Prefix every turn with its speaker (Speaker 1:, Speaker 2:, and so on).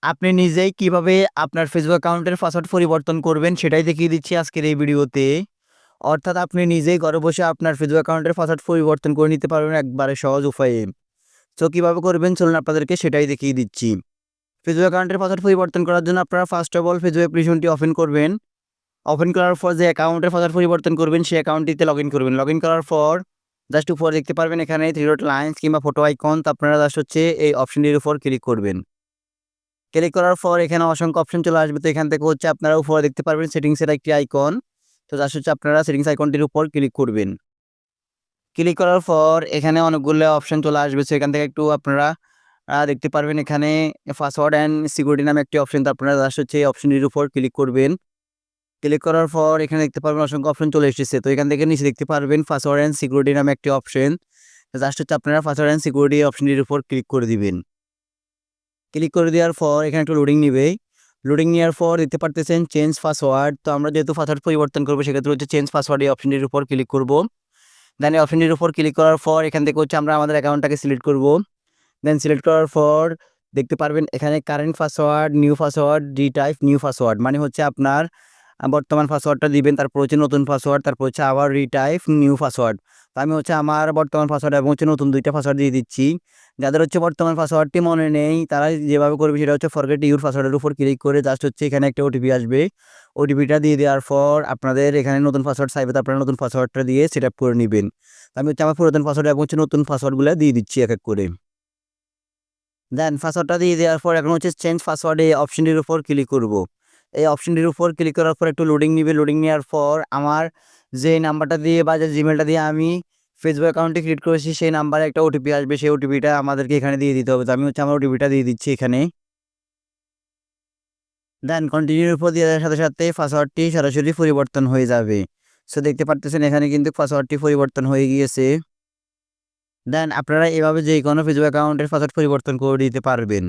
Speaker 1: আপনি নিজেই কিভাবে আপনার ফেসবুক অ্যাকাউন্টের পাসওয়ার্ড পরিবর্তন করবেন সেটাই দেখিয়ে দিচ্ছি আজকের এই ভিডিওতে। অর্থাৎ আপনি নিজেই ঘরে বসে আপনার ফেসবুক অ্যাকাউন্টের পাসওয়ার্ড পরিবর্তন করে নিতে পারবেন একবারে সহজ উপায়ে। তো কিভাবে করবেন চলুন আপনাদেরকে সেটাই দেখিয়ে দিচ্ছি। ফেসবুক অ্যাকাউন্টের পাসওয়ার্ড পরিবর্তন করার জন্য আপনারা ফার্স্ট অফ অল ফেসবুক অ্যাপ্লিকেশনটি ওপেন করবেন। ওপেন করার পর যে অ্যাকাউন্টের পাসওয়ার্ড পরিবর্তন করবেন সেই অ্যাকাউন্টটিতে লগইন করবেন। লগইন করার পর জাস্ট উপরে দেখতে পারবেন এখানে 3 ডট লাইনস কিংবা ফটো আইকন, তো আপনারা জাস্ট হচ্ছে এই অপশনটির উপর ক্লিক করবেন। ক্লিক করার পর এখানে অসংখ্য অপশন চলে আসবে। তো এখান থেকে হচ্ছে আপনারা উপরে দেখতে পারবেন সেটিংসের একটি আইকন। তো জাস্ট হচ্ছে আপনারা সেটিংস আইকনটির উপর ক্লিক করবেন। ক্লিক করার পর এখানে অনেকগুলো অপশন চলে আসবে। সো এখান থেকে একটু আপনারা দেখতে পারবেন এখানে পাসওয়ার্ড অ্যান্ড সিকিউরিটি নামে একটি অপশন। তো আপনারা জাস্ট হচ্ছে এই অপশনটির উপর ক্লিক করবেন। ক্লিক করার পর এখানে দেখতে পারবেন অসংখ্য অপশন চলে এসেছে। তো এখান থেকে নিচে দেখতে পারবেন পাসওয়ার্ড অ্যান্ড সিকিউরিটি নামে একটি অপশন। জাস্ট হচ্ছে আপনারা পাসওয়ার্ড অ্যান্ড সিকিউরিটি অপশনটির উপর ক্লিক করে দিবেন। ক্লিক করে দেওয়ার পর এখানে একটু লোডিং নিবে। লোডিং নেওয়ার পর দেখতে পারতেছেন চেঞ্জ পাসওয়ার্ড। তো আমরা যেহেতু পাসওয়ার্ড পরিবর্তন করবো সেক্ষেত্রে হচ্ছে চেঞ্জ পাসওয়ার্ড এই অপশনটির উপর ক্লিক করব। দেন এই অপশনটির উপর ক্লিক করার পর এখান থেকে হচ্ছে আমরা আমাদের অ্যাকাউন্টটাকে সিলেক্ট করব। দেন সিলেক্ট করার পর দেখতে পারবেন এখানে current password, new password, retype new password মানে হচ্ছে আপনার বর্তমান পাসওয়ার্ডটা দিবেন, তারপর হচ্ছে নতুন পাসওয়ার্ড, তারপর হচ্ছে আবার রিটাইপ নিউ পাসওয়ার্ড। তো আমি হচ্ছে আমার বর্তমান পাসওয়ার্ড এবং হচ্ছে নতুন 2টা পাসওয়ার্ড দিয়ে দিচ্ছি। যাদের হচ্ছে বর্তমান পাসওয়ার্ডটি মনে নেই তারা যেভাবে করবে সেটা হচ্ছে ফরগেট ইউর পাসওয়ার্ডের উপর ক্লিক করে জাস্ট হচ্ছে এখানে একটা ওটিপি আসবে। ওটিপিটা দিয়ে দেওয়ার পর আপনাদের এখানে নতুন পাসওয়ার্ড চাইবে, তো আপনারা নতুন পাসওয়ার্ডটা দিয়ে সেট আপ করে নেবেন। আমি হচ্ছে আমার পুরাতন পাসওয়ার্ড এবং হচ্ছে নতুন পাসওয়ার্ডগুলো দিয়ে দিচ্ছি এক এক করে। দেন পাসওয়ার্ডটা দিয়ে দেওয়ার পর এখন হচ্ছে চেঞ্জ পাসওয়ার্ড এই অপশনটির উপর ক্লিক করব। এই অপশনটির উপর ক্লিক করার পর একটু লোডিং নিবে। লোডিং নেওয়ার পর আমার যে নাম্বারটা দিয়ে বা যে জিমেলটা দিয়ে আমি ফেসবুক অ্যাকাউন্টটি ক্রিয়েট করেছি সেই নাম্বারে একটা ওটিপি আসবে। সেই ওটিপিটা আমাদেরকে এখানে দিয়ে দিতে হবে। তো আমি হচ্ছে আমার ওটিপিটা দিয়ে দিচ্ছি এখানে। দেন কন্টিনিউর উপর দিয়ে দেওয়ার সাথে সাথে পাসওয়ার্ডটি সরাসরি পরিবর্তন হয়ে যাবে। সো দেখতে পারতেছেন এখানে কিন্তু পাসওয়ার্ডটি পরিবর্তন হয়ে গিয়েছে। দেন আপনারা এভাবে যে কোনো ফেসবুক অ্যাকাউন্টের পাসওয়ার্ড পরিবর্তন করে দিতে পারবেন।